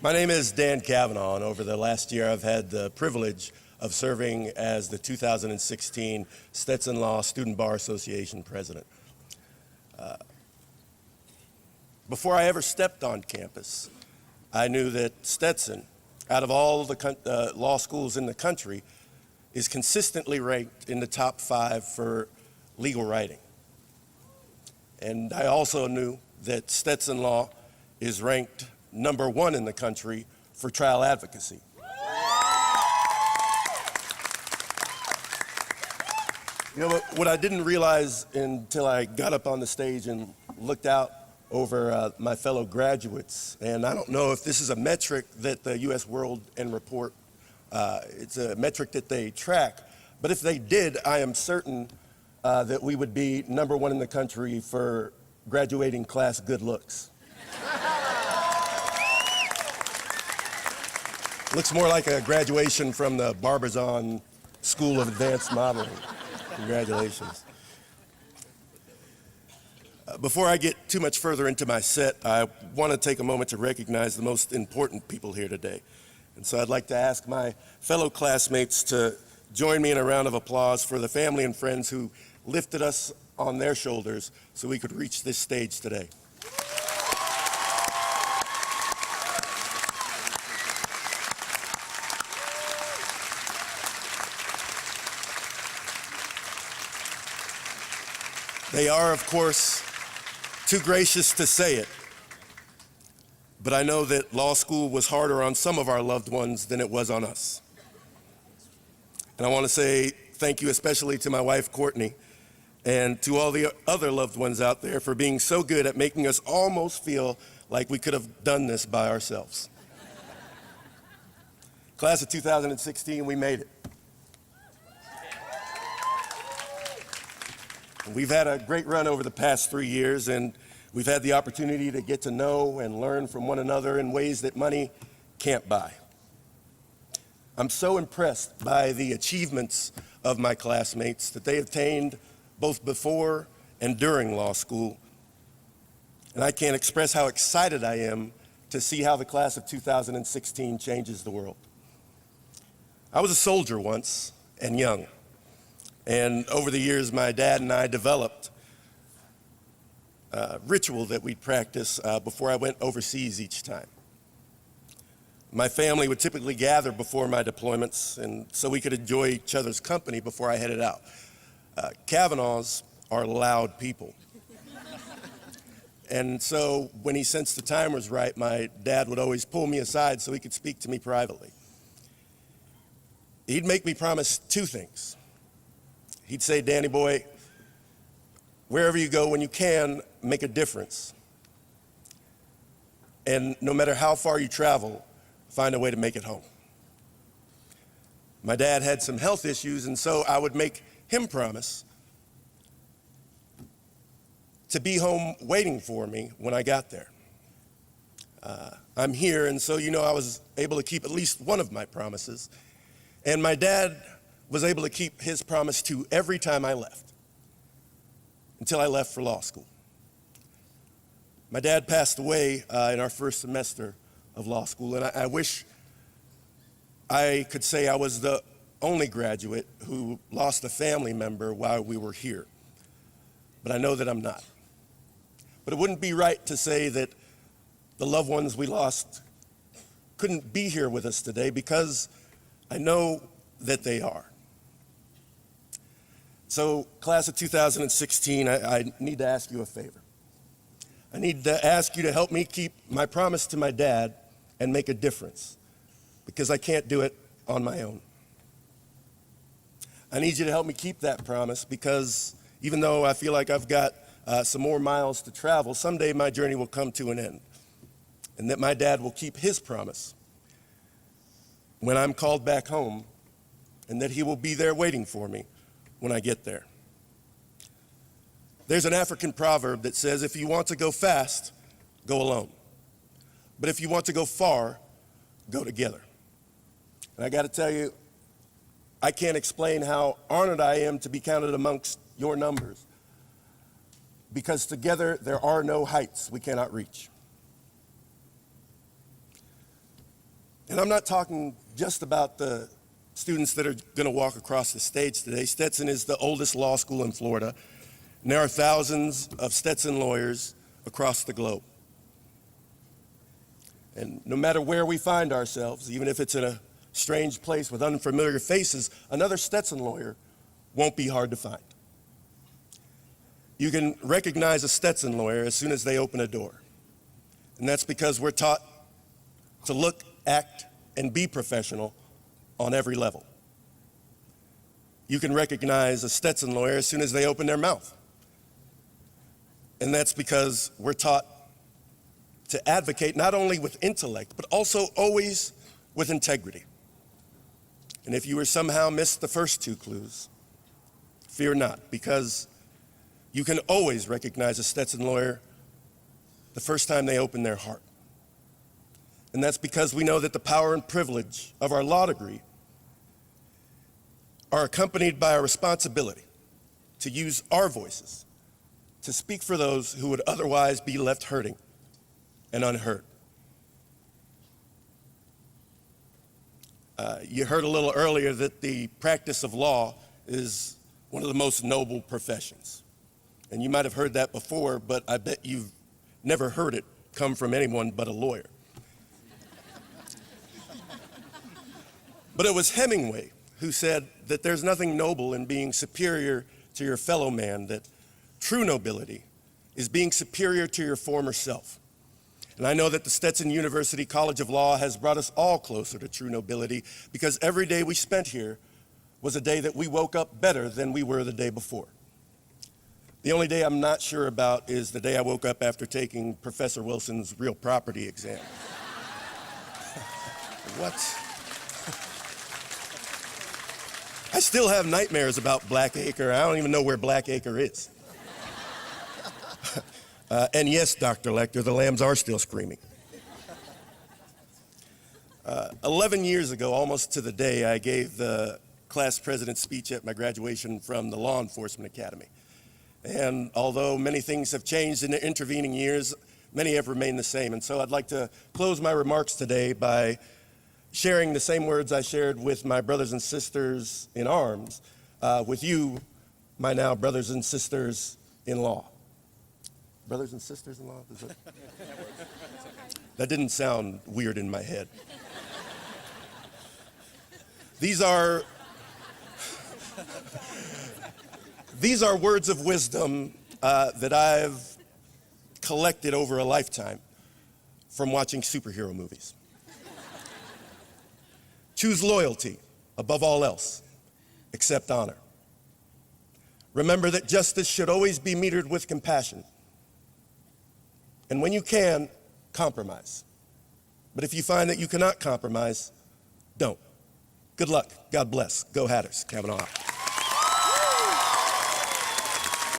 My name is Dan Kavanaugh, and over the last year I've had the privilege of serving as the 2016 Stetson Law Student Bar Association president. Before I ever stepped on campus, I knew that Stetson, out of all the law schools in the country, is consistently ranked in the top 5 for legal writing. And I also knew that Stetson Law is ranked number 1 in the country for trial advocacy. You know, what I didn't realize until I got up on the stage and looked out over my fellow graduates, and I don't know if this is a metric that the U.S. World and Report, it's a metric that they track, but if they did, I am certain that we would be number 1 in the country for graduating class good looks. Looks more like a graduation from the Barbizon School of Advanced Modeling. Congratulations. Before I get too much further into my set, I want to take a moment to recognize the most important people here today. And so I'd like to ask my fellow classmates to join me in a round of applause for the family and friends who lifted us on their shoulders so we could reach this stage today. They are, of course, too gracious to say it, but I know that law school was harder on some of our loved ones than it was on us. And I want to say thank you especially to my wife, Courtney, and to all the other loved ones out there for being so good at making us almost feel like we could have done this by ourselves. Class of 2016, we made it. We've had a great run over the past 3 years, and we've had the opportunity to get to know and learn from one another in ways that money can't buy. I'm so impressed by the achievements of my classmates that they attained both before and during law school, and I can't express how excited I am to see how the class of 2016 changes the world. I was a soldier once and young. And over the years, my dad and I developed a ritual that we'd practice before I went overseas each time. My family would typically gather before my deployments, and so we could enjoy each other's company before I headed out. Kavanaughs are loud people. And so when he sensed the time was right, my dad would always pull me aside so he could speak to me privately. He'd make me promise 2 things. He'd say, "Danny boy, wherever you go, when you can, make a difference. And no matter how far you travel, find a way to make it home." My dad had some health issues, and so I would make him promise to be home waiting for me when I got there. I'm here, and so I was able to keep at least one of my promises. And my dad was able to keep his promise to every time I left, until I left for law school. My dad passed away in our first semester of law school, and I wish I could say I was the only graduate who lost a family member while we were here, but I know that I'm not. But it wouldn't be right to say that the loved ones we lost couldn't be here with us today, because I know that they are. So, class of 2016, I need to ask you a favor. I need to ask you to help me keep my promise to my dad and make a difference, because I can't do it on my own. I need you to help me keep that promise, because even though I feel like I've got some more miles to travel, someday my journey will come to an end, and that my dad will keep his promise when I'm called back home, and that he will be there waiting for me when I get there. There's an African proverb that says, if you want to go fast, go alone. But if you want to go far, go together. And I got to tell you, I can't explain how honored I am to be counted amongst your numbers, because together there are no heights we cannot reach. And I'm not talking just about the students that are going to walk across the stage today. Stetson is the oldest law school in Florida, and there are thousands of Stetson lawyers across the globe. And no matter where we find ourselves, even if it's in a strange place with unfamiliar faces, another Stetson lawyer won't be hard to find. You can recognize a Stetson lawyer as soon as they open a door. And that's because we're taught to look, act, and be professional on every level. You can recognize a Stetson lawyer as soon as they open their mouth. And that's because we're taught to advocate not only with intellect, but also always with integrity. And if you were somehow missed the first two clues, fear not, because you can always recognize a Stetson lawyer the first time they open their heart. And that's because we know that the power and privilege of our law degree are accompanied by a responsibility to use our voices to speak for those who would otherwise be left hurting and unheard. You heard a little earlier that the practice of law is one of the most noble professions. And you might have heard that before, but I bet you've never heard it come from anyone but a lawyer. But it was Hemingway who said that there's nothing noble in being superior to your fellow man, that true nobility is being superior to your former self. And I know that the Stetson University College of Law has brought us all closer to true nobility, because every day we spent here was a day that we woke up better than we were the day before. The only day I'm not sure about is the day I woke up after taking Professor Wilson's real property exam. What? I still have nightmares about Blackacre. I don't even know where Blackacre is. And yes, Dr. Lecter, the lambs are still screaming. 11 years ago, almost to the day, I gave the class president's speech at my graduation from the Law Enforcement Academy. And although many things have changed in the intervening years, many have remained the same. And so I'd like to close my remarks today by sharing the same words I shared with my brothers and sisters in arms, with you, my now brothers and sisters in law. Brothers and sisters in law? That didn't sound weird in my head. These are words of wisdom that I've collected over a lifetime from watching superhero movies. Choose loyalty above all else, accept honor. Remember that justice should always be metered with compassion. And when you can, compromise. But if you find that you cannot compromise, don't. Good luck. God bless. Go Hatters. Kavanaugh.